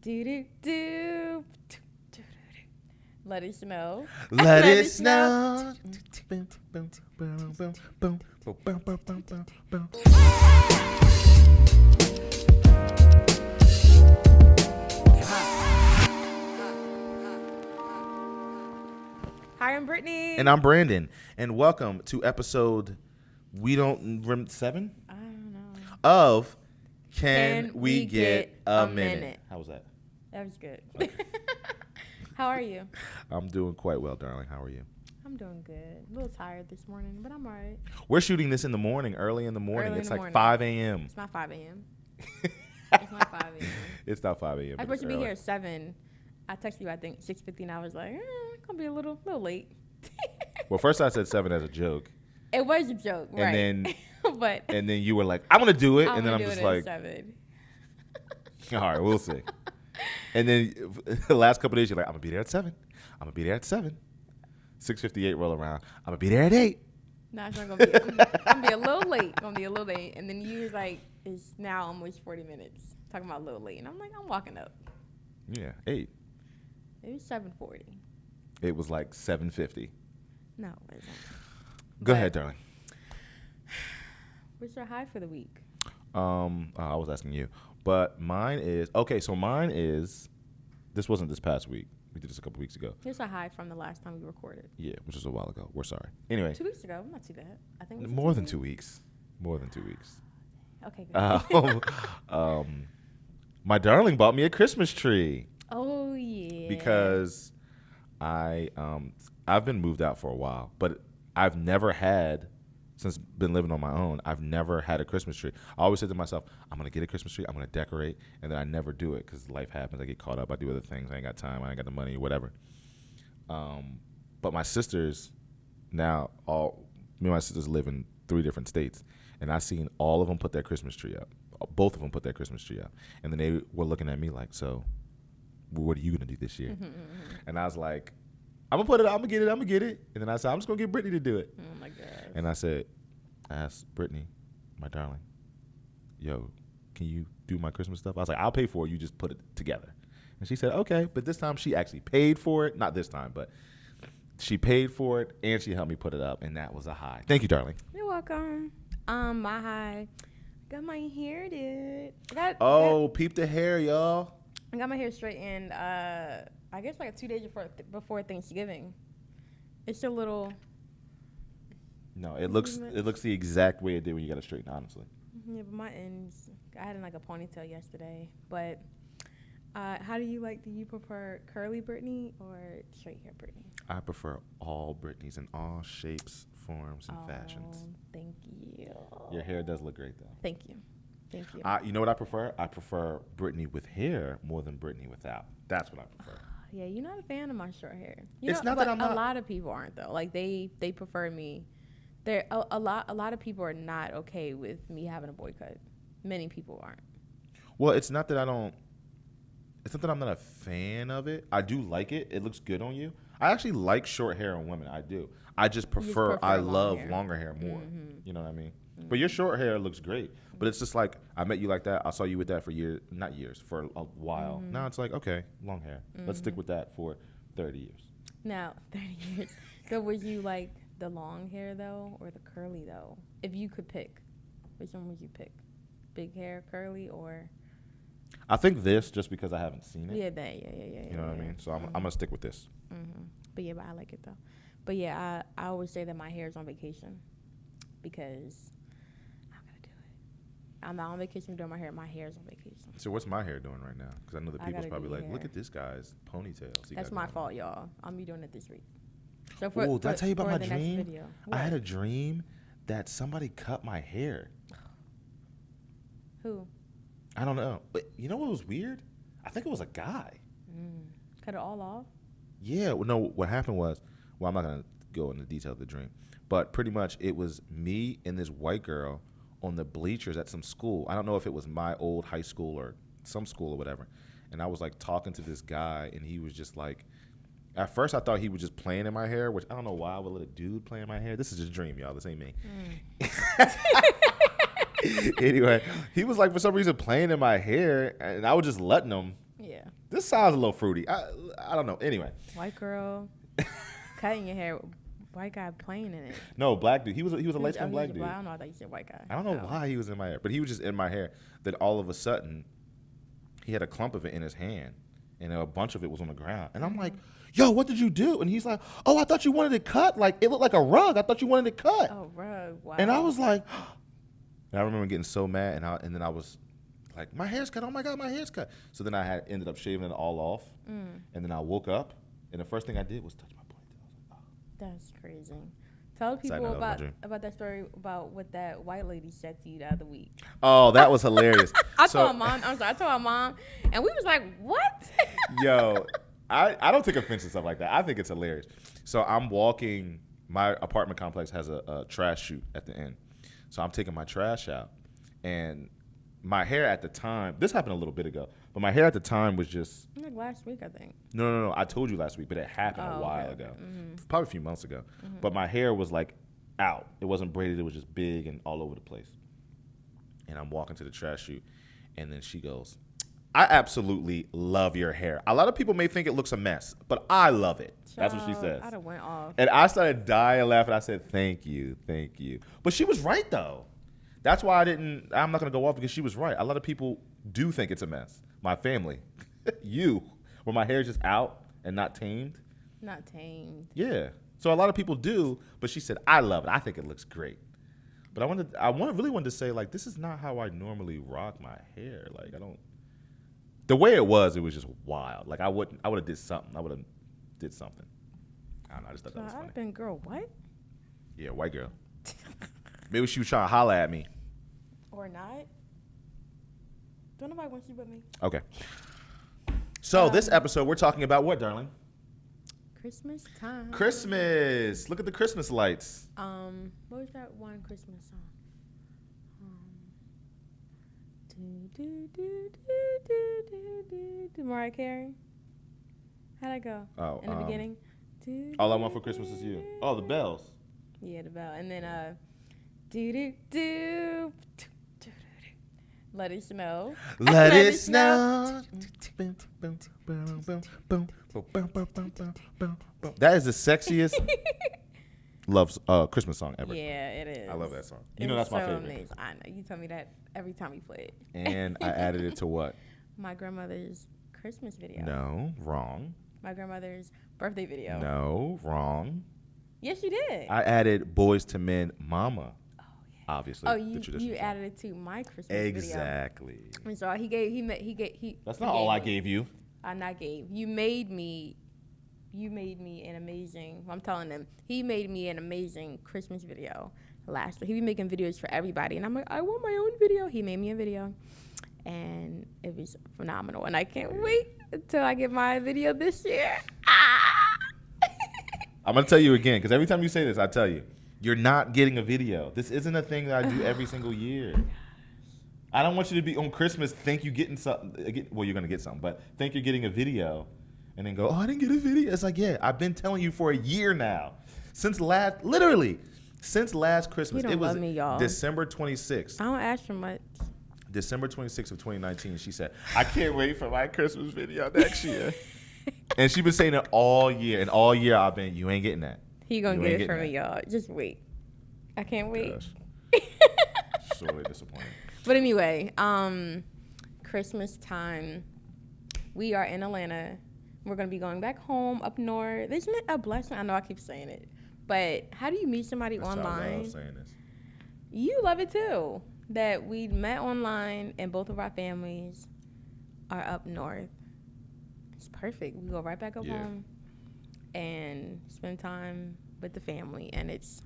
Do do do. Let us know. Let us know. Boom, boom, boom, boom, boom, boom, boom, boom, boom, boom, boom. Hi, I'm Brittany. And I'm Brandon. And welcome to episode 7? I don't know. Of Can We Get a Minute? How was that? That was good. Okay. How are you? I'm doing quite well, darling. How are you? I'm doing good. A little tired this morning, but I'm all right. We're shooting this in the morning, early in the morning. Early It's in the like morning. 5 a.m. It's not 5 a.m. It's not 5 a.m. It's not 5 a.m. I'm supposed to be here at 7. I texted you, I think, 6:50, and I was like, gonna be a little late. Well, first I said 7 as a joke. It was a joke, right? And then, but and then you were like, I'm going to do it. And then I'm do just it like, at 7. all right, we'll see. And then the last couple of days, you're like, I'm going to be there at 7. I'm going to be there at 7. 6:58 roll around. I'm going to be there at 8. No, it's not gonna be. I'm gonna be a little late. Gonna be a little late, and then you was like, "It's now almost 40 minutes." Talking about a little late, and I'm like, "I'm walking up." Yeah, 8. It was 7:40. It was like 7:50. No, it wasn't. Go ahead, darling. What's your high for the week? I was asking you, but mine is okay. So mine is. This wasn't this past week. We did this a couple weeks ago. Here's a high from the last time we recorded. Yeah, which was a while ago. We're sorry. Anyway, 2 weeks ago. Not too bad. I think it was more than 2 weeks. More than 2 weeks. Okay. Good. My darling bought me a Christmas tree. Oh yeah. Because I've been moved out for a while, but I've never had, since been living on my own, I've never had a Christmas tree. I always said to myself, I'm going to get a Christmas tree, I'm going to decorate, and then I never do it because life happens. I get caught up, I do other things, I ain't got time, I ain't got the money, whatever. But my sisters, now, me and my sisters live in 3 different states, and I seen all of them put their Christmas tree up. Both of them put their Christmas tree up. And then they were looking at me like, so what are you going to do this year? And I was like, I'm going to put it up, I'm going to get it. And then I said, I'm just going to get Brittany to do it. Oh my God. And I asked Brittany, my darling, yo, can you do my Christmas stuff? I was like, I'll pay for it, you just put it together. And she said, okay. But this time she actually paid for it. Not this time, but she paid for it and she helped me put it up. And that was a high. Thank you, darling. You're welcome. My high. Got my hair did. Peep the hair, y'all. I got my hair straightened, I guess like 2 days before Thanksgiving. It's a little... No, it looks the exact way it did when you got it straightened, honestly. Yeah, but my ends, I had in like a ponytail yesterday. But how do you prefer curly Brittany or straight hair Brittany? I prefer all Britneys in all shapes, forms, and fashions. Thank you. Your hair does look great, though. Thank you. You know what I prefer? I prefer Brittany with hair more than Brittany without. That's what I prefer. Yeah, you're not a fan of my short hair. It's not that I'm not. A lot of people aren't though. Like they prefer me. There a lot of people are not okay with me having a boy cut. Many people aren't. Well, it's not that I'm not a fan of it. I do like it. It looks good on you. I actually like short hair on women. I do. I just prefer I love longer hair more. Mm-hmm. You know what I mean? Mm-hmm. But your short hair looks great. But it's just like, I met you like that. I saw you with that for for a while. Mm-hmm. Now it's like, okay, long hair. Mm-hmm. Let's stick with that for 30 years. Now, 30 years. So would you like the long hair, though, or the curly, though? If you could pick, which one would you pick? Big hair, curly, or? I think this, just because I haven't seen it. Yeah. You know what I mean? So I'm going to stick with this. Mm-hmm. But I like it, though. But yeah, I always say that my hair is on vacation because I'm not on vacation doing my hair. My hair is on vacation. So what's my hair doing right now? Because I know the people's probably like, look at this guy's ponytails. That's my fault, y'all. I'm doing it this week. So did I tell you about my dream? I had a dream that somebody cut my hair. Who? I don't know. But you know what was weird? I think it was a guy. Cut it all off? Yeah. Well, no, what happened was, I'm not going to go into detail of the dream, but pretty much it was me and this white girl on the bleachers at some school. I don't know if it was my old high school or some school or whatever. And I was like talking to this guy and he was just like, at first I thought he was just playing in my hair, which I don't know why I would let a dude play in my hair. This is just a dream, y'all. This ain't me. Anyway, he was like for some reason playing in my hair and I was just letting him. Yeah. This sounds a little fruity. I don't know. Anyway. White girl cutting your hair. White guy playing in it. No, black dude. He was a light skinned black dude. I don't know. I thought you said white guy. I don't know why he was in my hair, but he was just in my hair. Then all of a sudden, he had a clump of it in his hand, and a bunch of it was on the ground. And I'm like, "Yo, what did you do?" And he's like, "Oh, I thought you wanted it cut. Like it looked like a rug. I thought you wanted it cut." Oh, rug. Wow. And I was like, and I remember getting so mad, and then I was like, "My hair's cut. Oh my god, my hair's cut." So then I ended up shaving it all off, and then I woke up, and the first thing I did was touch my ponytail. I was like, "Oh." That's crazy. Tell people about that story about what that white lady said to you the other week. Oh, that was hilarious. I told my mom, and we was like, "What?" Yo, I don't take offense to stuff like that. I think it's hilarious. So I'm walking. My apartment complex has a trash chute at the end. So I'm taking my trash out, and my hair at the time. This happened a little bit ago, but my hair at the time was just like last week, I think. No. I told you last week, but it happened a while ago, probably a few months ago. But my hair was like out. It wasn't braided. It was just big and all over the place. And I'm walking to the trash chute, and then she goes, "I absolutely love your hair. A lot of people may think it looks a mess, but I love it." That's what she says. I'd have went off. And I started dying laughing. I said, "Thank you. But she was right though. That's why I'm not going to go off, because she was right. A lot of people do think it's a mess. My family, where my hair is just out and not tamed. Not tamed. Yeah. So a lot of people do, but she said, "I love it. I think it looks great." But I really wanted to say, like, this is not how I normally rock my hair. Like, the way it was just wild. Like, I would have did something. I would have did something. I don't know. I just thought that was funny. I've been girl, what? Yeah, white girl. Maybe she was trying to holler at me. Or not. Don't nobody want you but me. Okay. So this episode, we're talking about what, darling? Christmas time. Christmas. Look at the Christmas lights. What was that one Christmas song? Mariah Carey. How'd I go? Oh, in the beginning. All I Want for Christmas Is You. Oh, the bells. Yeah, the bell. And then do do do. Let it snow. Let it snow. That is the sexiest Christmas song ever. Yeah, it is. I love that song. You know that's my favorite. Amazing. I know. You tell me that every time you play it. And I added it to what? My grandmother's Christmas video. No, wrong. My grandmother's birthday video. No, wrong. Yes, you did. I added Boys to Men Mama. Oh, yeah. Obviously. Oh, you added it to my Christmas video. Exactly. And so he. That's not all I gave you. I not gave. You made me an amazing. I'm telling them, he made me an amazing Christmas video last year. He be making videos for everybody, and I'm like, I want my own video. He made me a video, and it was phenomenal. And I can't wait until I get my video this year. I'm gonna tell you again, because every time you say this, I tell you, you're not getting a video. This isn't a thing that I do every single year. I don't want you to be on Christmas think you're getting something. Well, you're gonna get something, but think you're getting a video, and then go, "Oh, I didn't get a video." It's like, yeah, I've been telling you for a year now, since last Christmas. It was me, y'all. December 26th. I don't ask for much. December 26th of 2019. She said, "I can't wait for my Christmas video next year." And she's been saying it all year, and all year I've been, "You ain't getting that." He gonna get it for me, y'all. Just wait. I can't wait. Sorely disappointed. But anyway, Christmas time. We are in Atlanta. We're gonna be going back home up north. Isn't it a blessing? I know I keep saying it, but how do you meet somebody online? I love saying this. You love it too. That we met online, and both of our families are up north. It's perfect. We go right back up home and spend time with the family, and it's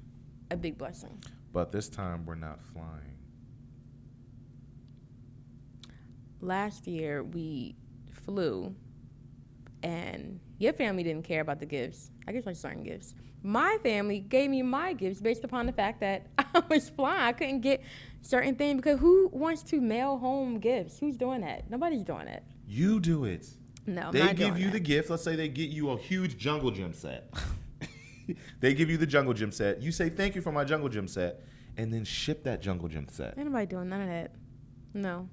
a big blessing. But this time we're not flying. Last year we flew, and your family didn't care about the gifts. I guess like certain gifts. My family gave me my gifts based upon the fact that I was flying. I couldn't get certain things because who wants to mail home gifts? Who's doing that? Nobody's doing it. You do it. No, they give you the gift. Let's say they get you a huge jungle gym set. They give you the jungle gym set. You say, "Thank you for my jungle gym set," and then ship that jungle gym set. Ain't nobody doing none of that. No.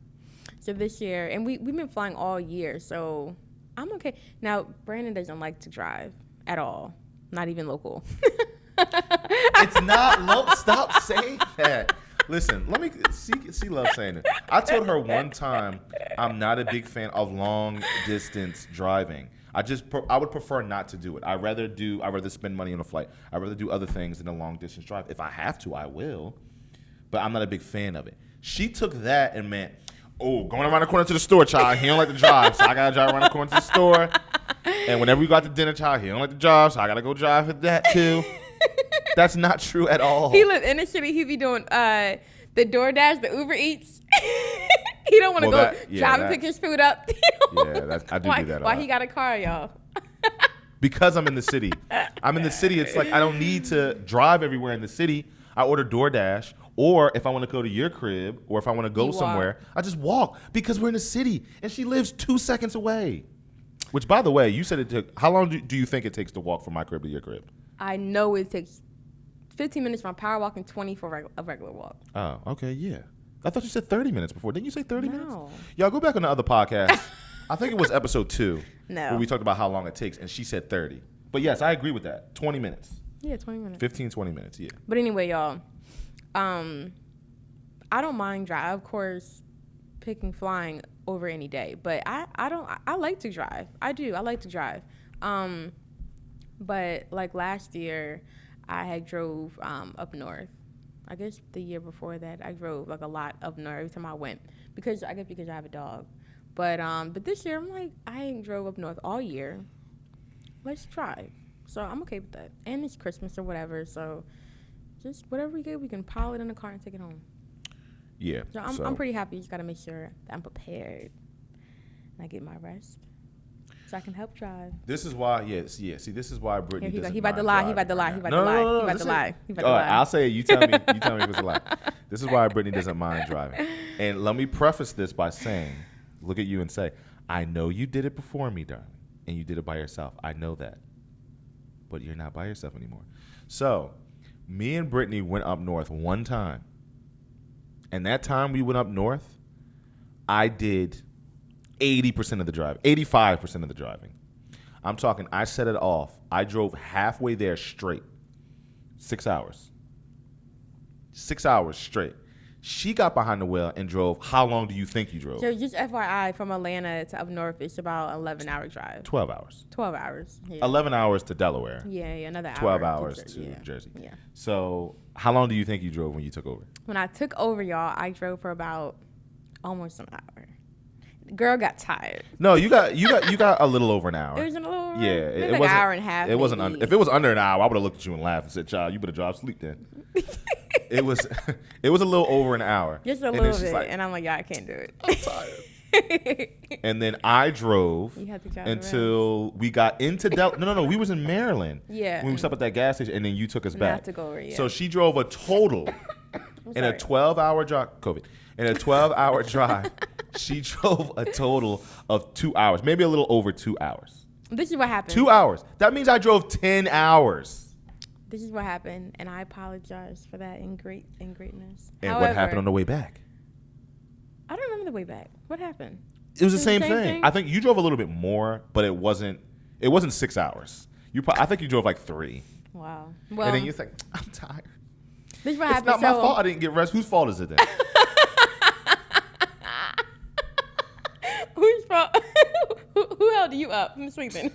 So this year, and we've been flying all year, so I'm okay. Now, Brandon doesn't like to drive at all. Not even local. It's not low. Stop saying that. Listen, let me see love saying it. I told her one time I'm not a big fan of long distance driving. I would prefer not to do it. I'd rather spend money on a flight. I'd rather do other things than a long distance drive. If I have to, I will. But I'm not a big fan of it. She took that and meant, oh, going around the corner to the store, child. He don't like to drive, so I gotta drive around the corner to the store. And whenever we go out to dinner, child, he don't like to drive, so I gotta go drive with that too. That's not true at all. He live in the city. He be doing the DoorDash, the Uber Eats. He don't want to drive and pick his food up. I do that a lot. Why he got a car, y'all? Because I'm in the city. It's like I don't need to drive everywhere in the city. I order DoorDash, or if I want to go to your crib, or if I want to go somewhere, I just walk because we're in the city, and she lives 2 seconds away. Which, by the way, you said it took. How long do you think it takes to walk from my crib to your crib? I know it takes 15 minutes for a power walk and 20 for a regular walk. Oh, okay, yeah. I thought you said 30 minutes before. Didn't you say 30 minutes? No. Y'all go back on the other podcast. I think it was episode 2. No. Where we talked about how long it takes, and she said 30. But yes, I agree with that. 20 minutes. Yeah, 20 minutes. 15, 20 minutes, yeah. But anyway, y'all, I don't mind drive. Of course, picking flying over any day. But I like to drive. I do. I like to drive. But like last year, I had drove up north. I guess the year before that, I drove like a lot up north every time I went because I have a dog. But this year, I'm like, I ain't drove up north all year. Let's drive. So I'm okay with that. And it's Christmas or whatever, so just whatever we get, we can pile it in the car and take it home. Yeah. So I'm pretty happy. Just got to make sure that I'm prepared and I get my rest so I can help drive. This is why, See, this is why Brittany doesn't He about to lie. I'll say it. You tell me if it's a lie. This is why Brittany doesn't mind driving. And let me preface this by saying, look at you and say, I know you did it before me, darling, and you did it by yourself. I know that. But you're not by yourself anymore. So, me and Brittany went up north one time. And that time we went up north, I did 80% of the driving, 85% of the driving. I'm talking, I set it off. I drove halfway there straight. 6 hours. 6 hours straight. She got behind the wheel and drove. How long do you think you drove? So just FYI, from Atlanta to up north, it's about an 11-hour drive. 12 hours. 12 hours. Yeah. 11 hours to Delaware. Yeah, another hour. 12 hours to Jersey. Yeah. So how long do you think you drove when you took over? When I took over, y'all, I drove for about almost an hour. Girl got tired. No, you got a little over an hour. It was a little over? Yeah, it was like an hour and a half. It wasn't. If it was under an hour, I would have looked at you and laughed and said, "Child, you better drive sleep then." It was a little over an hour. Just a little bit, and I'm like, yeah, I can't do it. I'm tired. And then I drove until we got into No, we was in Maryland. Yeah. When we stopped at that gas station, and then you took us back. I took over, yeah. So she drove a total in a 12-hour drive. COVID. In a 12-hour drive, she drove a total of 2 hours, maybe a little over 2 hours. This is what happened. 2 hours. That means I drove 10 hours. This is what happened, and I apologize for that in greatness. And however, what happened on the way back? I don't remember the way back. What happened? It was the same thing. I think you drove a little bit more, but it wasn't 6 hours. I think you drove like 3. Wow. Well, and then you think, I'm tired. This is what happened. It's not my fault I didn't get rest. Whose fault is it then? Whose fault? Who held you up from sleeping?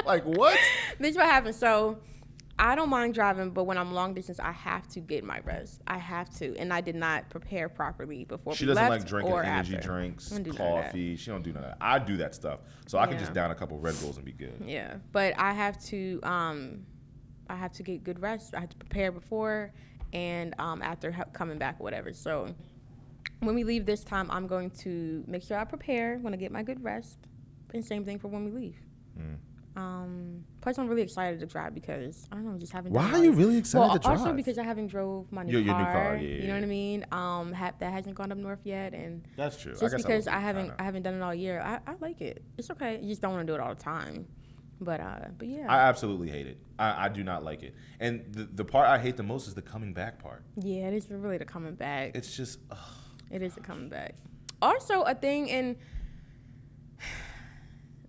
Like what? This is what happened. So I don't mind driving, but when I'm long distance, I have to get my rest. I have to, and I did not prepare properly before. She doesn't like drinking energy drinks, coffee. She don't do none of that. I do that stuff, so I can just down a couple of Red Bulls and be good. Yeah, but I have to get good rest. I have to prepare before and after coming back or whatever. So when we leave this time, I'm going to make sure I prepare. I'm going to get my good rest, and same thing for when we leave. Plus, I'm really excited to drive because I don't know, just having. Why are you really excited to drive? Also because I haven't drove my new car. You know what I mean? That hasn't gone up north yet, and that's true. Just because I haven't done it all year, I like it. It's okay. You just don't want to do it all the time. But yeah. I absolutely hate it. I do not like it. And the part I hate the most is the coming back part. Yeah, it is really the coming back. It's just. It is the coming back. Also, a thing in.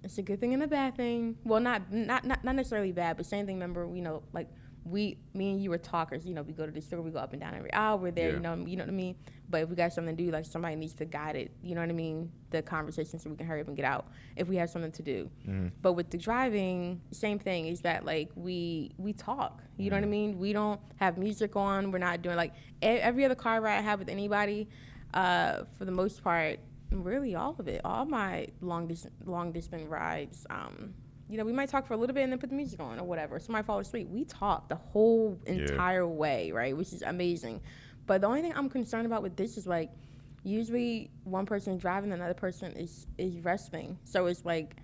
It's a good thing and a bad thing. Well, not necessarily bad, but same thing. Remember, like me and you were talkers. We go to the store, we go up and down every hour. We're there, Yeah. you know what I mean. But if we got something to do, like somebody needs to guide it. You know what I mean? The conversation, so we can hurry up and get out if we have something to do. Mm-hmm. But with the driving, same thing is that like we talk. You know what I mean? We don't have music on. We're not doing like every other car ride I have with anybody. For the most part. Really, all of it. All my long distance rides. We might talk for a little bit and then put the music on or whatever. Somebody fall asleep. We talk the whole entire way, right? Which is amazing. But the only thing I'm concerned about with this is like, usually one person is driving, another person is resting. So it's like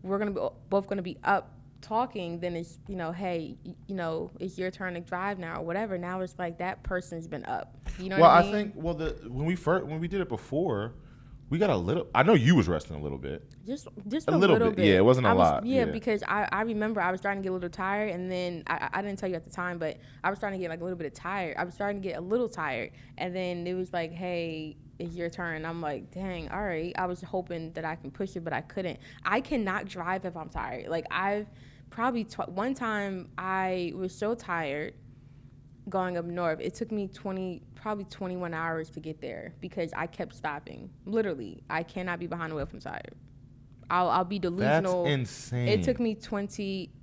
we're both gonna be up talking. Then it's hey, it's your turn to drive now or whatever. Now it's like that person's been up. You know what I mean? I think when we did it before. We got a little. I know you was resting a little bit. Just a little bit. Yeah, it wasn't a lot. Yeah, because I remember I was starting to get a little tired, and then I didn't tell you at the time, but I was starting to get like a little bit tired. I was starting to get a little tired, and then it was like, hey, it's your turn. I'm like, dang, all right. I was hoping that I can push it, but I couldn't. I cannot drive if I'm tired. Like I've probably one time I was so tired going up north, it took me probably 21 hours to get there because I kept stopping. Literally, I cannot be behind the wheel if I'm tired. I'll be delusional. That's insane. It took me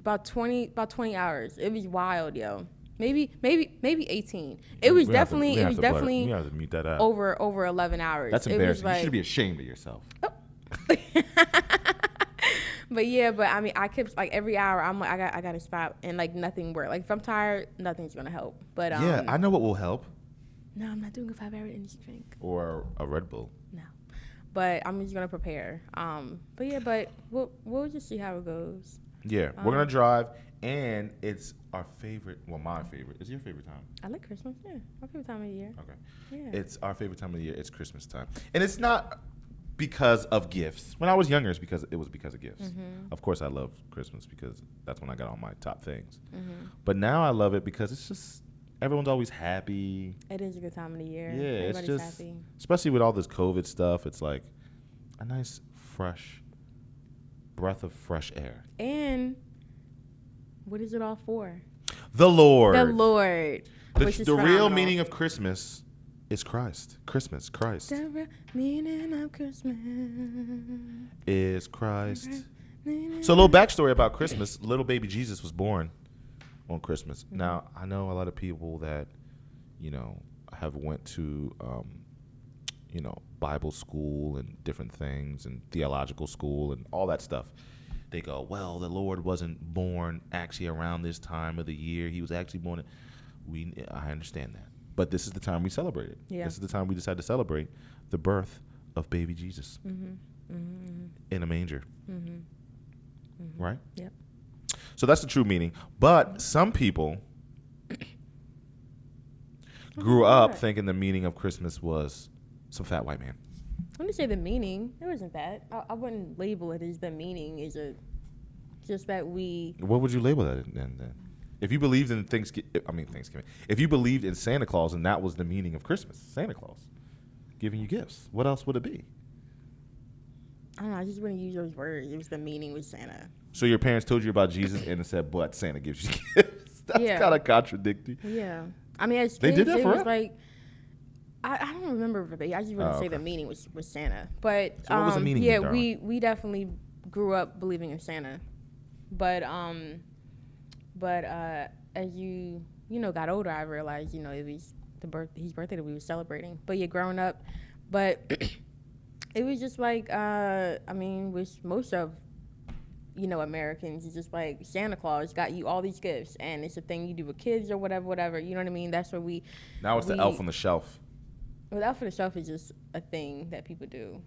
about 20 hours. It was wild, yo. Maybe 18. It was definitely we have to mute that out. over 11 hours. That's embarrassing. You should be ashamed of yourself. But I mean, I kept like every hour. I'm like, I gotta stop, and like nothing worked. Like if I'm tired, nothing's gonna help. But yeah, I know what will help. No, I'm not doing a 5-hour energy drink Or a Red Bull. No, but I'm just gonna prepare. But we'll just see how it goes. Yeah, we're gonna drive, and it's our favorite. Well, my favorite. Is your favorite time? I like Christmas. Yeah, my favorite time of the year. Okay. Yeah. It's our favorite time of the year. It's Christmas time, and it's not because of gifts. When I was younger, it was because of gifts. Mm-hmm. Of course, I love Christmas because that's when I got all my top things. Mm-hmm. But now I love it because it's just everyone's always happy. It is a good time of the year. Yeah, Everybody's it's just happy. especially with all this COVID stuff. It's like a nice fresh breath of fresh air. And what is it all for? The Lord. The Lord. The real meaning of Christmas is Christ. Christmas, Christ. The real meaning of Christmas is Christ. So a little backstory about Christmas. Little baby Jesus was born on Christmas. Mm-hmm. Now, I know a lot of people that, have went to, Bible school and different things and theological school and all that stuff. They go, well, the Lord wasn't born actually around this time of the year. He was actually born. I understand that. But this is the time we celebrate it. Yeah. This is the time we decide to celebrate the birth of baby Jesus in a manger. Mm-hmm. Mm-hmm. Right? Yep. So that's the true meaning. But some people grew up thinking the meaning of Christmas was some fat white man. When you say the meaning, it wasn't that. I wouldn't label it as the meaning. Is it just that we... What would you label that then? If you believed in Thanksgiving. If you believed in Santa Claus and that was the meaning of Christmas, Santa Claus giving you gifts, what else would it be? I don't know. I just wouldn't use those words. It was the meaning with Santa. So your parents told you about Jesus and it said, but Santa gives you gifts. That's kind of contradictory. Yeah. I mean, as they kids, did that it forever? was like... I don't remember, but I just wouldn't say the meaning was Santa. But so what was the meaning? Yeah, we definitely grew up believing in Santa. But as you got older, I realized it was his birthday that we were celebrating. But yeah, growing up, but it was just like with most of Americans, it's just like Santa Claus got you all these gifts, and it's a thing you do with kids or whatever. You know what I mean? That's what we. Now it's the elf on the shelf. Well, the elf on the shelf is just a thing that people do.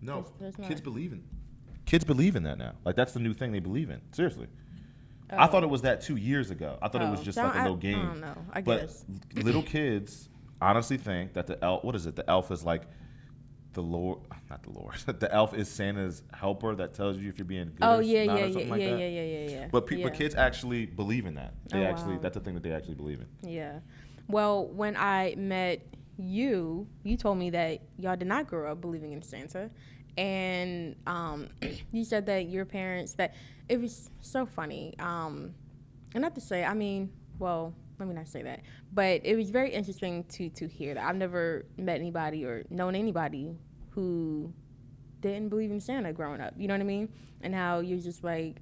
No, kids believe in that now. Like that's the new thing they believe in. Seriously. Oh. I thought it was that 2 years ago. I thought it was just like a little game. I don't know. I guess. But little kids honestly think that the elf. What is it? The elf is like the Lord. Not the Lord. The elf is Santa's helper that tells you if you're being good. Oh or yeah. But kids actually believe in that. That's a thing that they actually believe in. Yeah. Well, when I met you told me that y'all did not grow up believing in Santa, And you said that your parents, that it was so funny. And not to say, I mean, well, let me not say that, but it was very interesting to hear that. I've never met anybody or known anybody who didn't believe in Santa growing up. You know what I mean? And how you're just like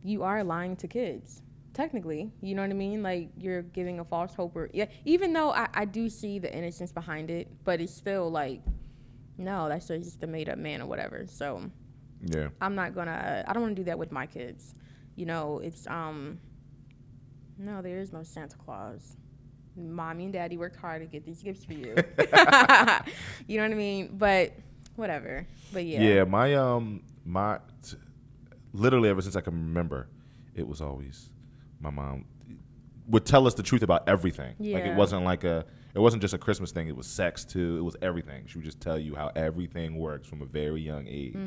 you are lying to kids. Technically, you know what I mean? Like, you're giving a false hope, or yeah. Even though I do see the innocence behind it, but it's still like, no, that's just a made up man or whatever. So yeah, I don't want to do that with my kids. You know, it's no, there is no Santa Claus. Mommy and Daddy worked hard to get these gifts for you. You know what I mean? But whatever. But yeah. Yeah, my literally ever since I can remember, it was always my mom would tell us the truth about everything. Yeah. Like, it wasn't just a Christmas thing. It was sex too. It was everything. She would just tell you how everything works from a very young age,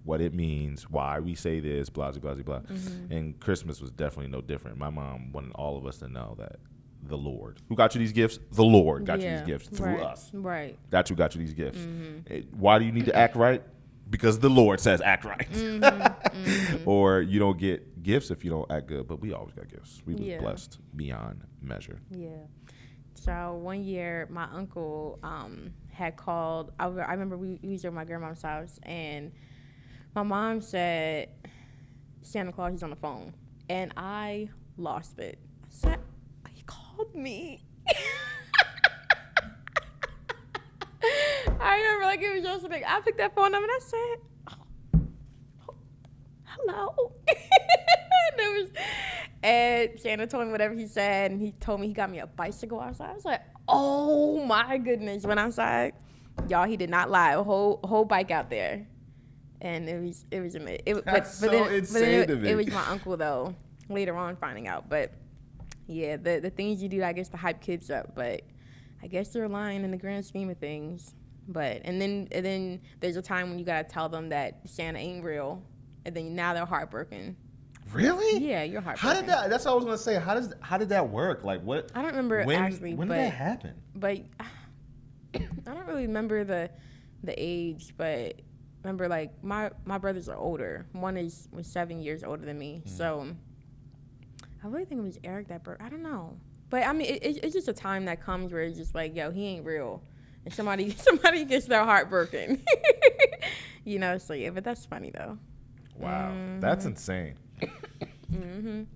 what it means, why we say this, blah, blah, blah, blah. And Christmas was definitely no different. My mom wanted all of us to know that the Lord, who got you these gifts? The Lord got you these gifts through us. Right. That's who got you these gifts. Why do you need to act right? Because the Lord says act right. Or you don't get gifts if you don't act good. But we always got gifts. We was blessed beyond measure. Yeah. So one year, my uncle had called. I remember we was at my grandma's house, and my mom said, Santa Claus is on the phone. And I lost it. I said, he called me. I remember like it was yesterday. I picked that phone up and I said, hello. And Santa told me whatever he said, and he told me he got me a bicycle outside. I was like, oh my goodness. Went outside. Y'all, he did not lie. A whole bike out there. And it was amazing. Insane to me. It was my uncle though, later on finding out. But yeah, the things you do, I guess, to hype kids up, but I guess they're lying in the grand scheme of things. But and then there's a time when you gotta tell them that Santa ain't real, and then now they're heartbroken. Really? Yeah, you're heartbroken. How did that? That's what I was gonna say. How did that work? Like, what? I don't remember actually. When did that happen? But I don't really remember the age. But remember, like my brothers are older. One was 7 years older than me. So I really think it was Eric that broke. I don't know. But I mean, it's just a time that comes where it's just like, yo, he ain't real. And somebody gets their heart broken. You know, so yeah, but that's funny though. Wow, that's insane.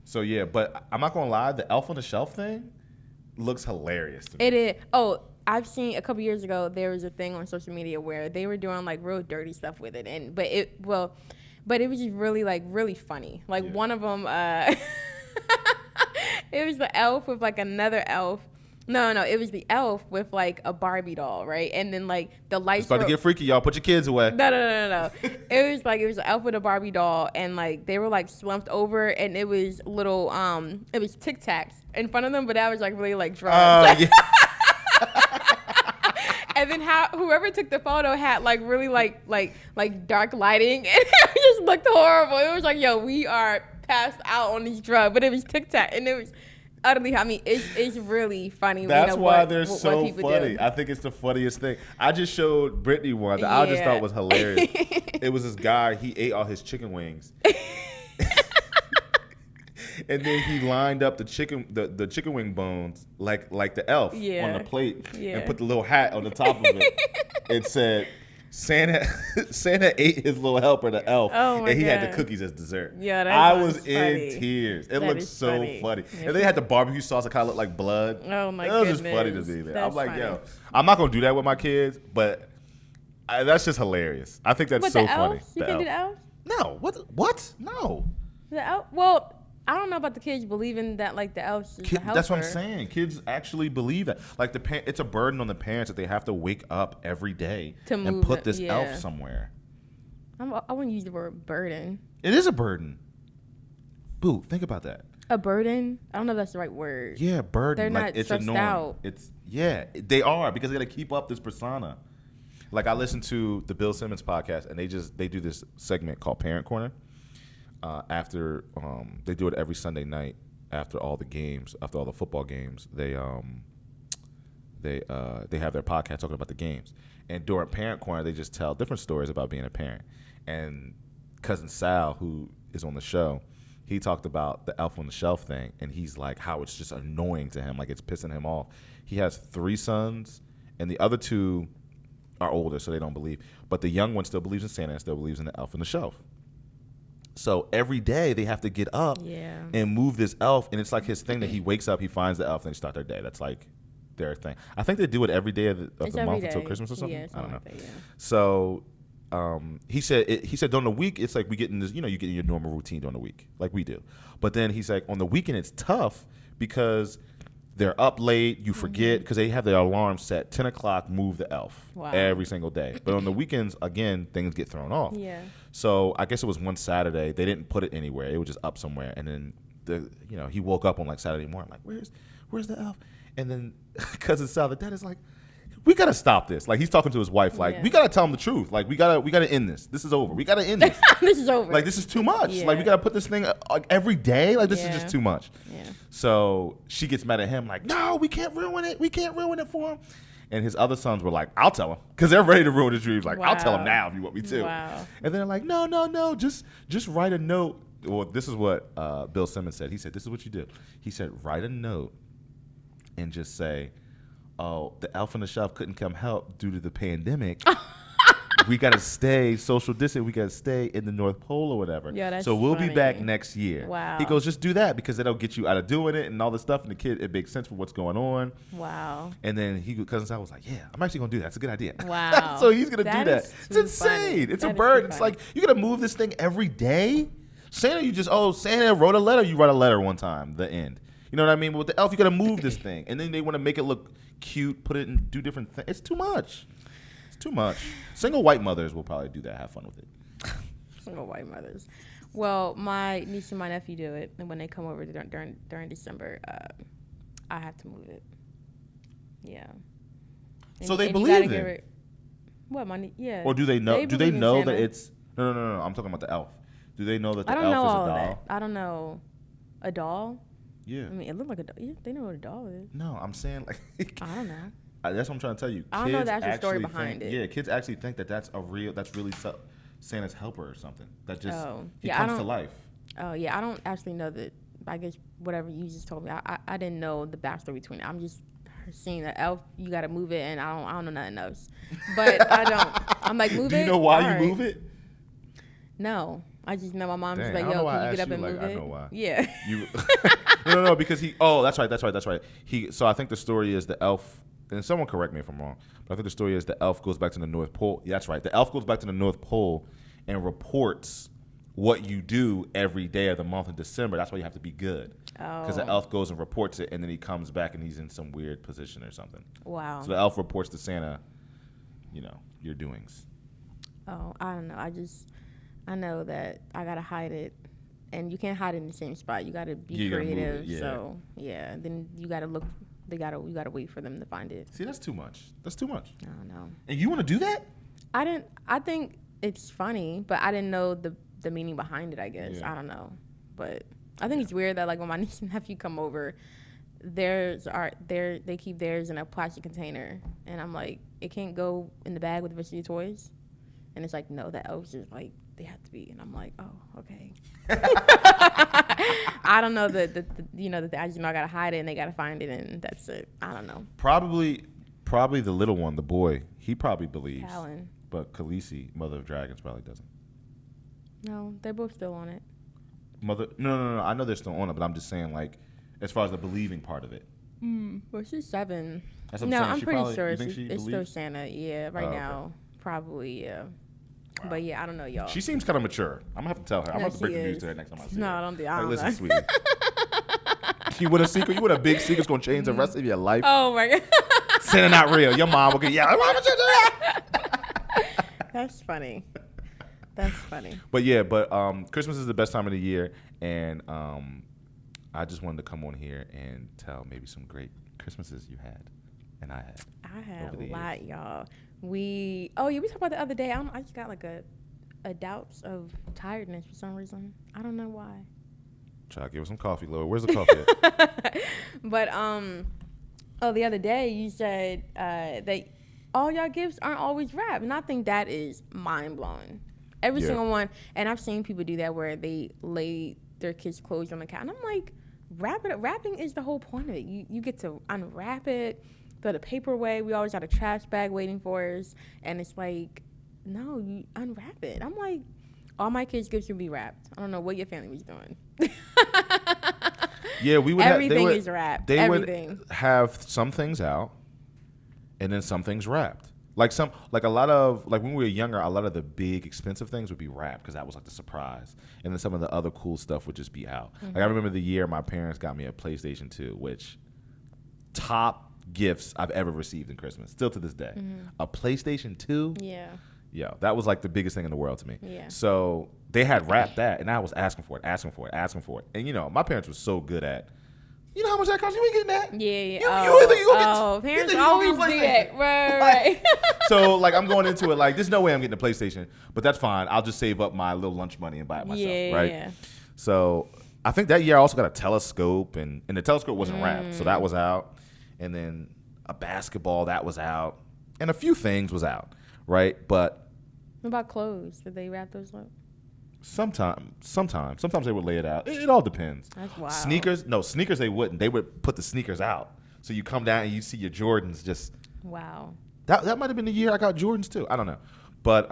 So yeah, but I'm not gonna lie, the Elf on the Shelf thing looks hilarious to me. It is. Oh, I've seen a couple years ago there was a thing on social media where they were doing like real dirty stuff with it, but it was just really funny. Like one of them, it was the elf with like another elf. No, it was the elf with like a Barbie doll, right? And then like the lights. It's about to get freaky, y'all. Put your kids away. No. It was an elf with a Barbie doll, and like they were like slumped over, and it was little it was Tic Tacs in front of them, but that was like really like drugs. Yeah. And then whoever took the photo had like really like dark lighting, and it just looked horrible. It was like, yo, we are passed out on these drugs, but it was Tic Tac, and it was utterly. I mean, it's really funny. That's why they're what so people funny. do. I think it's the funniest thing. I just showed Brittany one that I just thought was hilarious. It was this guy. He ate all his chicken wings, and then he lined up the chicken wing bones like the elf on the plate, and put the little hat on the top of it. It said, Santa ate his little helper, the elf, and he had the cookies as dessert. Yeah, I was in tears. It looked so funny. Yeah. And they had the barbecue sauce that kind of looked like blood. Oh my goodness. It was goodness. just funny to me, man. That's I'm like, funny. yo, I'm not gonna do that with my kids, but that's just hilarious. I think that's so funny. You can do the elf? No. What? No. The elf? Well, I don't know about the kids believing that like the elf is the helper. That's what I'm saying. Kids actually believe that. Like it's a burden on the parents that they have to wake up every day and put this elf somewhere. I wouldn't use the word burden. It is a burden. Boo, think about that. A burden? I don't know if that's the right word. Yeah, burden. They're like, not it's stressed annoying. out. They are, because they got to keep up this persona. Like, I listened to the Bill Simmons podcast, and they do this segment called Parent Corner. After they do it every Sunday night after all the games, after all the football games, they have their podcast talking about the games. And during Parent Corner, they just tell different stories about being a parent. And cousin Sal, who is on the show, he talked about the Elf on the Shelf thing, and he's like how it's just annoying to him, like it's pissing him off. He has 3 sons, and the other 2 are older, so they don't believe. But the young one still believes in Santa and still believes in the Elf on the Shelf. So every day they have to get up and move this elf, and it's like his thing that he wakes up, he finds the elf, and they start their day. That's like their thing. I think they do it every day of the month until Christmas or something. I don't know. Like that, yeah. So he said during the week it's like we get in this, you get in your normal routine during the week like we do. But then he's like on the weekend it's tough because they're up late, you forget, because they have their alarm set 10 o'clock, move the elf every single day. But on the weekends, again, things get thrown off. Yeah. So I guess it was one Saturday. They didn't put it anywhere. It was just up somewhere. And then he woke up on like Saturday morning, like, where's the elf? And then cousin Sal, the dad is like, we gotta stop this. Like he's talking to his wife, like we gotta tell him the truth. Like we gotta end this. This is over. We gotta end this. This is over. Like this is too much. Yeah. Like we gotta put this thing like every day. Like this is just too much. Yeah. So she gets mad at him, like, no, we can't ruin it. We can't ruin it for him. And his other sons were like, I'll tell him, because they're ready to ruin his dreams. Like I'll tell him now if you want me to. Wow. And they're like, no, just write a note. Well, this is what Bill Simmons said. He said, this is what you do. He said, write a note and just say, oh, the Elf on the Shelf couldn't come help due to the pandemic. We got to stay social distance. We got to stay in the North Pole or whatever. Yeah, that's so we'll be back next year. Wow. He goes, just do that because that'll get you out of doing it and all this stuff. And the kid, it makes sense for what's going on. Wow. And then cousin Sal was like, yeah, I'm actually going to do that. It's a good idea. Wow. So he's going to do that. It's insane. Funny. It's a bird. It's like, you're going to move this thing every day? Santa, Santa wrote a letter. You write a letter one time, the end. You know what I mean? But with the elf, you got to move this thing. And then they want to make it look cute, put it and do different things. It's too much. Too much. Single white mothers will probably do that. Have fun with it. Single white mothers. Well, my niece and my nephew do it, and when they come over during December, I have to move it. Yeah. So they believe it. What yeah. Or do they know? Do they know that it's no? I'm talking about the elf. Do they know that the elf is a doll? I don't know. A doll? Yeah. I mean, it looked like a doll. Yeah, they know what a doll is. No, I'm saying like. I don't know. That's what I'm trying to tell you. I don't know the actual story behind it. Yeah, kids actually think that's really Santa's helper or something. That just he yeah, comes to life. Oh yeah, I don't actually know that. I guess whatever you just told me, I didn't know the backstory between it. I'm just seeing the elf. You got to move it, and I don't know nothing else. But I don't. I'm like, move it. Do you know why you move it? No, I just know my mom's like, yo, can you get up and move it? I know why. Yeah. No, because he. Oh, that's right. So I think the story is the elf. And someone correct me if I'm wrong, but I think the story is the elf goes back to the North Pole. Yeah, that's right. The elf goes back to the North Pole and reports what you do every day of the month in December. That's why you have to be good. Because the elf goes and reports it, and then he comes back and he's in some weird position or something. Wow. So the elf reports to Santa, your doings. Oh, I don't know. I know that I got to hide it. And you can't hide it in the same spot. You got to be creative. So, yeah. Then you got to look. You gotta wait for them to find it. See, that's too much. I don't know. And you want to do that? I think it's funny, but I didn't know the meaning behind it, I guess. Yeah. I don't know. But I think it's weird that like when my niece and nephew come over, they keep theirs in a plastic container. And I'm like, it can't go in the bag with the rest of your toys? And it's like, no, the elves are like, they have to be. And I'm like, oh, okay. I don't know that I just know I gotta hide it and they gotta find it and that's it. I don't know. Probably the little one, the boy, he probably believes. Callan. But Khaleesi, Mother of Dragons, probably doesn't. No, they're both still on it. No. I know they're still on it, but I'm just saying, like, as far as the believing part of it. Well, she's 7. That's what I'm saying. I'm pretty sure it's still Santa. Yeah, right now, okay. Probably, yeah. Wow. But yeah, I don't know, y'all. She seems kind of mature. I'm gonna have to tell her. I'm gonna have to break the news to her next time I see her. No, I don't do. I don't listen, sweetie. You want a secret? You want a big secret that's gonna change the rest of your life? Oh my god. Santa not real. Your mom will get why would you do that? That's funny. But Christmas is the best time of the year, and I just wanted to come on here and tell maybe some great Christmases you had, and I had. I had a lot, y'all. We talked about the other day. I just got like a doubts of tiredness for some reason. I don't know why. Try to give her some coffee, Lord. Where's the coffee at? But Oh, the other day you said that all y'all gifts aren't always wrapped, and I think that is mind blowing. Every Yeah. single one, and I've seen people do that where they lay their kids' clothes on the couch, and I'm like, wrapping is the whole point of it. You get to unwrap it, throw the paper away. We always had a trash bag waiting for us, and it's like, no, you unwrap it. I'm like, all my kids' gifts should be wrapped. I don't know what your family was doing. Yeah, we would. Everything is wrapped. They Everything. would have some things out, and then some things wrapped. Like a lot of when we were younger, a lot of the big expensive things would be wrapped because that was like the surprise, and then some of the other cool stuff would just be out. Mm-hmm. Like I remember the year my parents got me a PlayStation 2, which top gifts I've ever received in Christmas, still to this day. Mm-hmm. A PlayStation 2. Yeah. Yeah, that was like the biggest thing in the world to me. Yeah. So they had wrapped that, and I was asking for it. And, my parents were so good at, you know how much that costs? You ain't getting that. Yeah. You really think you gonna get Parents you think you always gonna do get that. Right. So, I'm going into it there's no way I'm getting a PlayStation, but that's fine. I'll just save up my little lunch money and buy it myself, right? Yeah. So I think that year I also got a telescope, and the telescope wasn't wrapped, so that was out. And then a basketball, that was out. And a few things was out, right? But What about clothes? Did they wrap those up? Sometimes they would lay it out. It all depends. That's wild. Sneakers they wouldn't. They would put the sneakers out. So you come down and you see your Jordans just. Wow. That might have been the year I got Jordans too. I don't know. But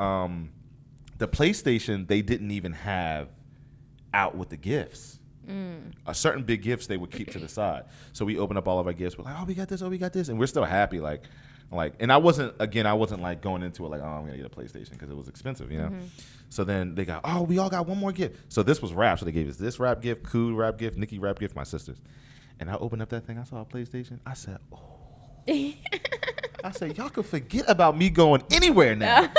the PlayStation they didn't even have out with the gifts. A certain big gifts they would keep to the side. So we open up all of our gifts. We're like, oh, we got this, and we're still happy. And I wasn't like going into it like, oh, I'm gonna get a PlayStation because it was expensive, So then they got, oh, we all got one more gift. So this was wrapped. So they gave us this wrap gift, Koo wrap gift, Nikki wrap gift, my sisters. And I opened up that thing. I saw a PlayStation. I said, oh. I said, y'all could forget about me going anywhere now.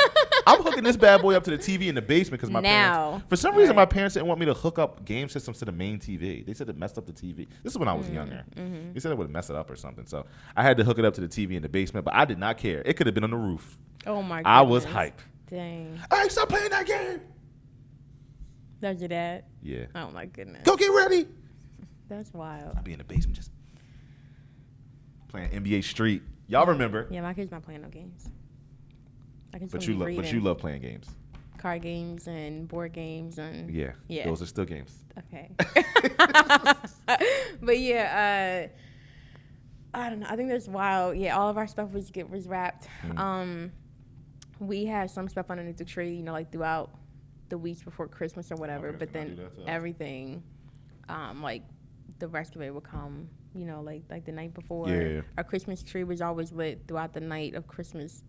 I'm hooking this bad boy up to the TV in the basement because my parents, for some reason, my parents didn't want me to hook up game systems to the main TV. They said it messed up the TV. This is when I was younger. They said it would mess it up or something. So I had to hook it up to the TV in the basement, but I did not care. It could have been on the roof. Oh my goodness. I was hype. Dang. Hey, stop playing that game. That's your dad? Yeah. Oh my goodness. Go get ready. That's wild. I'd be in the basement just playing NBA Street. Y'all remember? Yeah, my kids not playing no games. But you love playing games. Card games and board games and yeah. Those are still games. Okay. But yeah, I don't know. I think that's wild. Yeah, all of our stuff was wrapped. We had some stuff underneath the tree, throughout the weeks before Christmas or whatever. Okay, but then everything, the rest of it would come, like the night before. Yeah. Our Christmas tree was always lit throughout the night of Christmas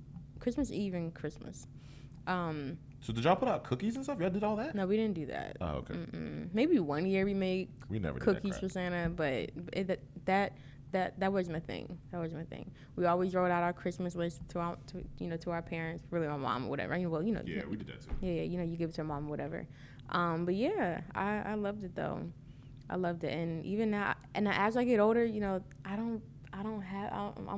Eve and Christmas. So did y'all put out cookies and stuff? Y'all did all that? No, we didn't do that. Oh, okay. Maybe one year we made never did cookies for Santa, but that wasn't a thing. That wasn't a thing. We always wrote out our Christmas list to our parents, really my mom or whatever. Yeah, we did that too. Yeah, you give it to your mom or whatever. But yeah, I loved it though. I loved it, and even now, and as I get older, I'm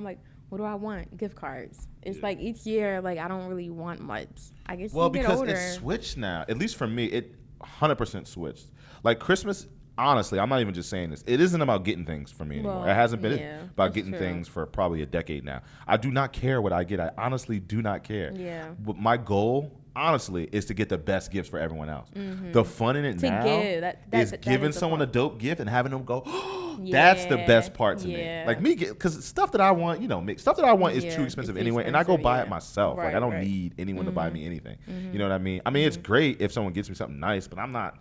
like, what do I want? Gift cards. It's like each year, I don't really want much. I guess you get older. Well, because it's switched now. At least for me, it 100% switched. Like Christmas, honestly, I'm not even just saying this. It isn't about getting things for me anymore. It hasn't been about getting things for probably a decade now. I do not care what I get. I honestly do not care. Yeah. But my goal, honestly, is to get the best gifts for everyone else. The fun in it to now give, is giving someone a dope gift and having them go, that's the best part to me. Like me, because stuff that I want, stuff that I want is too expensive anyway, and I go buy it myself. Right, I don't need anyone to buy me anything. You know what I mean? I mean, it's great if someone gets me something nice, but I'm not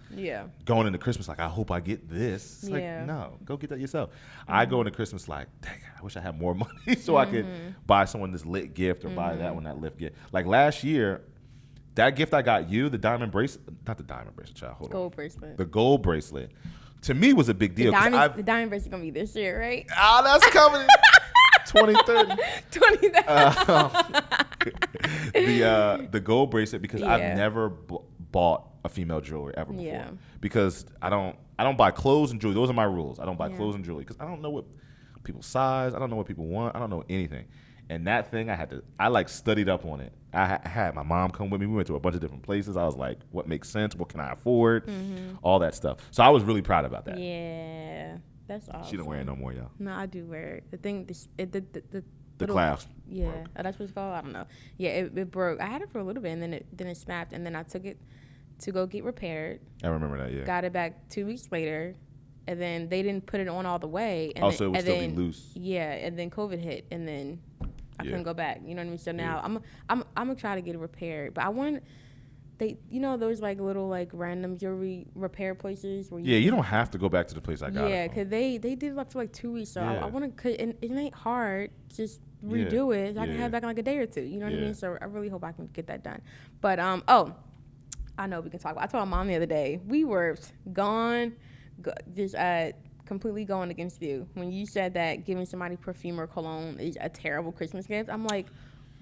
going into Christmas like, I hope I get this. It's like, no, go get that yourself. I go into Christmas like, dang, I wish I had more money so I could buy someone this lit gift or buy that one that lit gift. Like last year, that gift I got you, the diamond bracelet, not the diamond bracelet, child. Hold on. Gold bracelet. The gold bracelet, to me was a big deal. The diamond bracelet gonna be this year, right? Ah, that's coming. 2030. 2030. The gold bracelet because I've never bought a female jewelry ever before because I don't buy clothes and jewelry. Those are my rules. I don't buy clothes and jewelry because I don't know what people's size. I don't know what people want. I don't know anything. And that thing, I studied up on it. I had my mom come with me. We went to a bunch of different places. I was like, what makes sense? What can I afford? All that stuff. So I was really proud about that. Yeah. That's awesome. She don't wear it no more, y'all. No, I do wear it. The thing, the The clasp. Yeah, broke. that's what it's called. I don't know. Yeah, it broke. I had it for a little bit, and then it snapped, and then I took it to go get repaired. I remember that. Yeah. Got it back 2 weeks later, and then they didn't put it on all the way. And Also, it would and still then, be loose. Yeah, and then COVID hit, and then I Yeah. couldn't go back. You know what I mean? So Yeah. now I'm gonna try to get it repaired, but I want. Those like little like random jewelry repair places where Yeah, you don't have to go back to the place I got yeah, it from. because they did it up for like 2 weeks. So Yeah. I want to, and it ain't hard. Just redo Yeah. it. So I can Yeah. have it back in like a day or two. You know what I Yeah. mean? So I really hope I can get that done. But I know we can talk about. I told my mom the other day we were just completely going against you when you said that giving somebody perfume or cologne is a terrible Christmas gift. I'm like,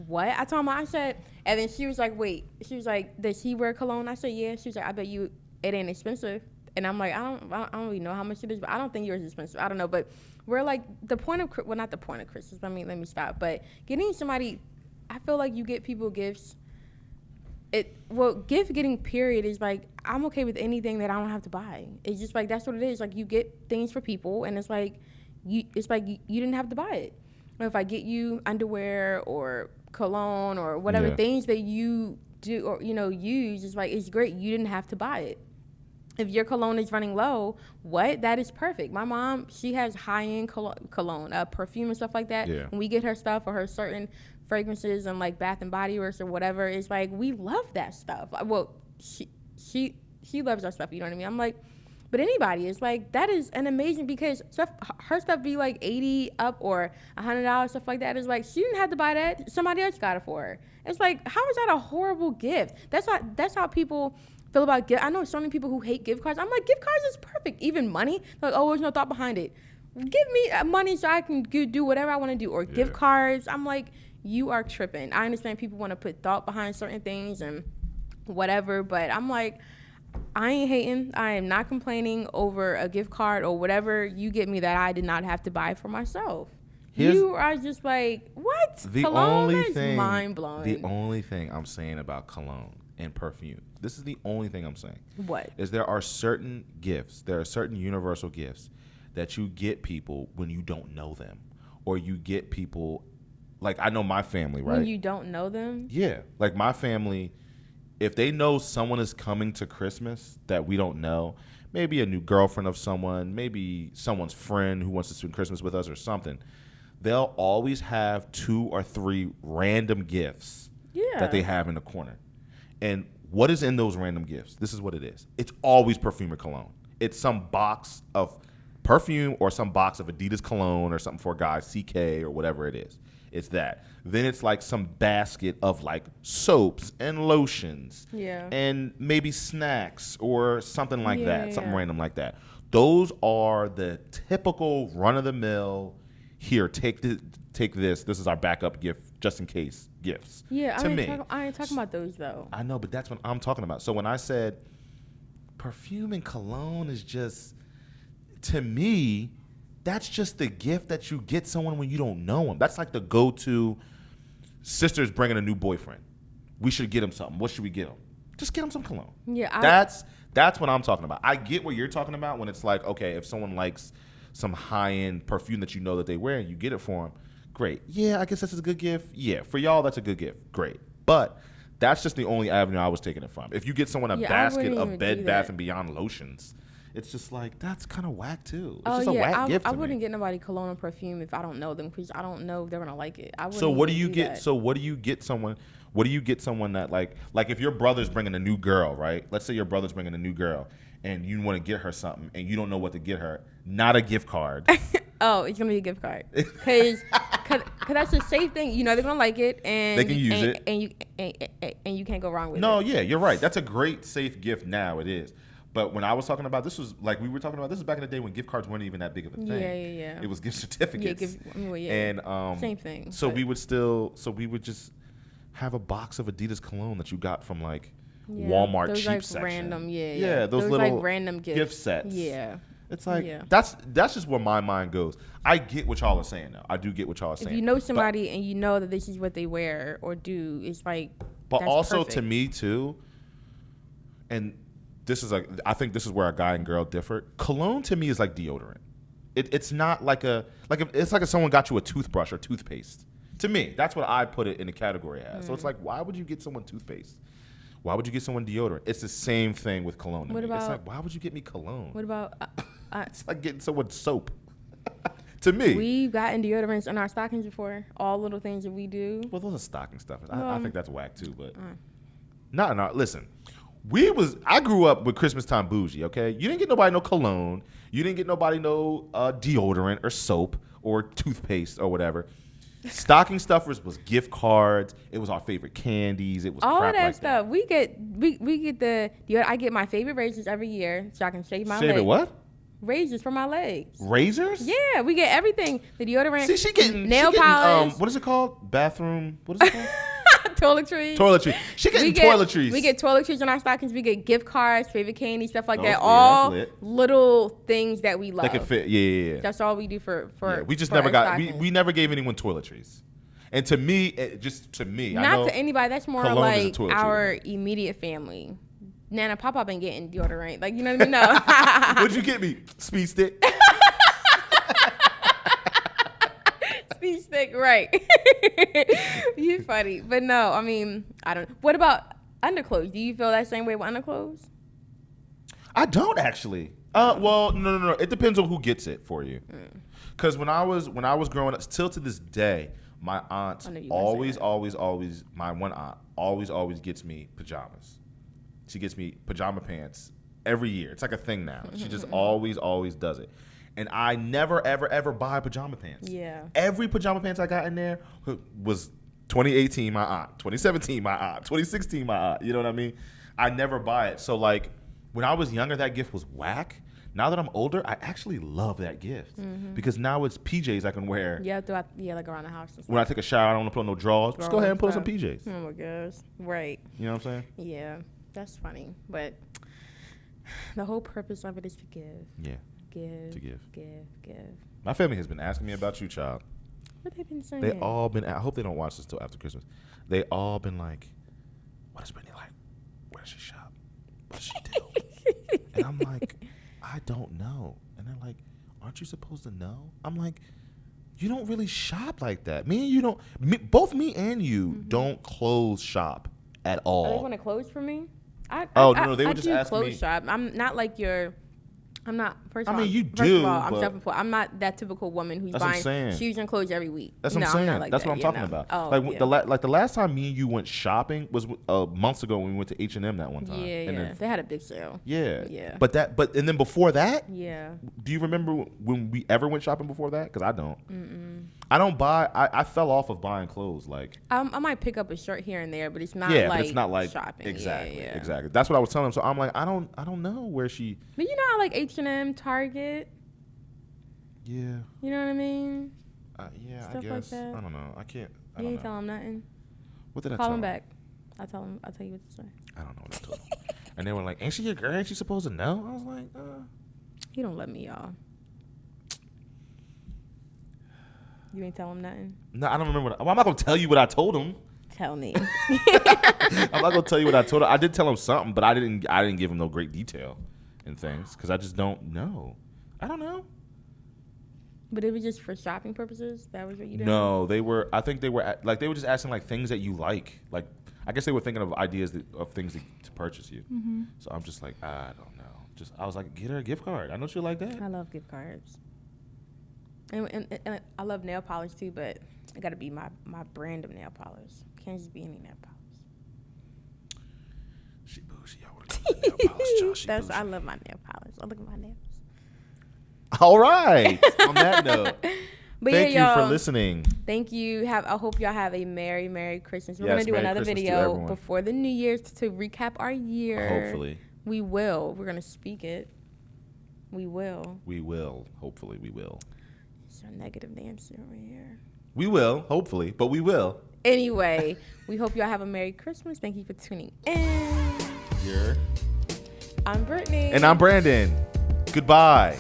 what? I told her, I said, and then she was like, wait. She was like, does he wear cologne? I said, yeah. She was like, I bet you it ain't expensive. And I'm like, I don't really know how much it is, but I don't think yours is expensive. I don't know, but we're like the point of, well, not the point of Christmas. Let me stop. But getting somebody, I feel like you get people gifts. Gift getting period is like, I'm okay with anything that I don't have to buy. It's just like, that's what it is. Like you get things for people, and it's like you didn't have to buy it. Or if I get you underwear or cologne or whatever things that you do or use, it's like, it's great. You didn't have to buy it. If your cologne is running low, that is perfect. My mom, she has high-end cologne, perfume and stuff like that. Yeah. When we get her stuff or her certain fragrances and like Bath and Body Works or whatever, it's like we love that stuff. Well, she loves our stuff. You know what I mean? I'm like, but anybody, it's like that is an amazing, because her stuff be like $80 up or $100 stuff like that. It's like she didn't have to buy that. Somebody else got it for her. It's like, how is that a horrible gift? That's how people feel about gift. I know so many people who hate gift cards. I'm like, gift cards is perfect. Even money, like, oh, there's no thought behind it. Give me money so I can do whatever I want to do. Or gift cards. I'm like, you are tripping. I understand people want to put thought behind certain things and whatever, but I'm like, I ain't hating. I am not complaining over a gift card or whatever you get me that I did not have to buy for myself. You are just like, what? The cologne only is thing, mind-blowing. The only thing I'm saying about cologne and perfume, this is the only thing I'm saying. What? Is there are certain gifts, there are certain universal gifts that you get people when you don't know them. Or you get people, like I know my family, right? When you don't know them? Yeah. Like my family, if they know someone is coming to Christmas that we don't know, maybe a new girlfriend of someone, maybe someone's friend who wants to spend Christmas with us or something, they'll always have 2 or 3 random gifts that they have in the corner. And what is in those random gifts? This is what it is. It's always perfume or cologne. It's some box of perfume or some box of Adidas cologne or something for a guy, CK or whatever it is. It's that. Then it's like some basket of like soaps and lotions. Yeah. And maybe snacks or something like that. Something Yeah. random like that. Those are the typical run-of-the-mill, here, take this. This is our backup gift just in case gifts. Yeah, to me. I ain't talking about those though. I know, but that's what I'm talking about. So when I said perfume and cologne is just, to me, that's just the gift that you get someone when you don't know them. That's like the go-to, sister's bringing a new boyfriend. We should get him something. What should we get him? Just get him some cologne. Yeah, That's what I'm talking about. I get what you're talking about when it's like, okay, if someone likes some high-end perfume that you know that they wear and you get it for them, great. Yeah, I guess that's a good gift. Yeah, for y'all, that's a good gift. Great. But that's just the only avenue I was taking it from. If you get someone a basket of Bed Bath & Beyond lotions, it's just like, that's kind of whack too. It's just a whack gift to I wouldn't me. get nobody cologne or perfume if I don't know them, because I don't know if they're gonna like it. So what do you get? So what do you get someone? What do you get someone that like if your brother's bringing a new girl, right? Let's say your brother's bringing a new girl, and you want to get her something, and you don't know what to get her. Not a gift card. Oh, it's gonna be a gift card, because that's the safe thing. You know they're gonna like it, and They can use it, and you can't go wrong with it. No, yeah, you're right. That's a great safe gift now. It is. But when I was talking about, this was like we were talking about, this is back in the day when gift cards weren't even that big of a thing. Yeah. It was gift certificates. And same thing. So we would just have a box of Adidas cologne that you got from like Walmart those cheap like section. Random, those little like random gift sets. Yeah. It's like that's just where my mind goes. I get what y'all are saying now. I do get what y'all are saying. If you know somebody and you know that this is what they wear or do, it's like. But that's also perfect. to me too, and this is I think this is where a guy and girl differ. Cologne to me is like deodorant. It's not like it's like if someone got you a toothbrush or toothpaste. To me, that's what I put it in the category as. So it's like, why would you get someone toothpaste? Why would you get someone deodorant? It's the same thing with cologne. To me. It's like, why would you get me cologne? What about? It's like getting someone soap. To me, we've gotten deodorants in our stockings before. All little things that we do. Well, those are stocking stuffers. I think that's whack too, but not in our. Listen, I grew up with Christmas time bougie. Okay, you didn't get nobody no cologne. You didn't get nobody no deodorant or soap or toothpaste or whatever. Stocking stuffers was gift cards. It was our favorite candies. It was all crap that like stuff. That. We get the deodorant. I get my favorite razors every year so I can shave my legs. Favorite what? Razors for my legs. Razors? Yeah, we get everything. The deodorant. See, she getting polish. What is it called? Bathroom. What is it called? Toiletries. She getting toiletries. We get toiletries in our stockings. We get gift cards, favorite candy, stuff like that. Yeah, all little things that we love. That can fit. Yeah. That's all we do for. Yeah, we just never got. We never gave anyone toiletries. And to me, not to anybody. That's more like our immediate family. Nana, Papa been getting deodorant. Like, you know what I mean? No. What'd you get me? Speed stick. Speed stick, right? You funny, but no. I mean, I don't. What about underclothes? Do you feel that same way with underclothes? I don't actually. Well, no. It depends on who gets it for you. Because when I was growing up, still to this day, my aunt always, my one aunt always gets me pajamas. She gets me pajama pants every year. It's like a thing now. She just always does it. And I never, ever buy pajama pants. Yeah. Every pajama pants I got in there was 2018, my aunt. 2017, my aunt. 2016, my aunt. You know what I mean? I never buy it. So, like, when I was younger, that gift was whack. Now that I'm older, I actually love that gift. Because now it's PJs I can wear. Yeah, like around the house. And stuff. When I take a shower, I don't want to put on no drawers. Just go ahead and put on some PJs. Oh, my gosh. Right. You know what I'm saying? Yeah. That's funny. But the whole purpose of it is to give. Yeah. Give. My family has been asking me about you, child. What they been saying? They all been. I hope they don't watch this till after Christmas. They all been like, "What is Brittany like? Where does she shop? What does she do?" And I'm like, "I don't know." And they're like, "Aren't you supposed to know?" I'm like, "You don't really shop like that. Me and you don't. Both me and you don't clothes shop at all." Are they want to clothes for me? No. They would just ask clothes me. Shop. I'm not like your. I'm not. First of all, I'm self-employed. I'm not that typical woman who's buying shoes and clothes every week. That's what I'm saying. That's what I'm talking about. Oh, the last time me and you went shopping was months ago when we went to H&M that one time. Yeah, and then, they had a big sale. Yeah. But then before that. Yeah. Do you remember when we ever went shopping before that? Because I don't. I don't buy. I fell off of buying clothes. Like I might pick up a shirt here and there, but it's not. But it's not like shopping. Exactly. That's what I was telling him. So I'm like, I don't know where she. But you know, I like H&M, Target. Yeah. You know what I mean? Yeah, Stuff I guess. Like that. I don't know. I can't. You ain't tell him nothing. What did I call tell him back? I'll tell you what to say. I don't know what I told him. And they were like, "Ain't she your girl? Ain't she supposed to know?" I was like, He don't let me, y'all. You ain't tell him nothing? No, I don't remember. I'm not gonna tell you what I told him. Tell me. I'm not gonna tell you what I told him. I did tell him something, but I didn't give him no great detail and things because I just don't know. I don't know. But it was just for shopping purposes. That was what you did. No, they were. I think they were they were just asking like things that you like. Like I guess they were thinking of ideas of things to purchase you. So I'm just like, I don't know. I was like, get her a gift card. I know she'll like that. I love gift cards. And I love nail polish too, but it got to be my brand of nail polish. Can't just be any nail polish. She bougie. I would have nail polish, child. I love my nail polish. I look at my nails. All right. On that note, thank you for listening. Thank you. I hope y'all have a Merry Christmas. We're gonna do Merry another Christmas video before the New Year's to recap our year. Hopefully. We will. We're gonna speak it. We will. Hopefully, we will. It's a negative Nancy over here. We will. Hopefully, but we will. Anyway, we hope y'all have a Merry Christmas. Thank you for tuning in. I'm Brittany. And I'm Brandon. Goodbye.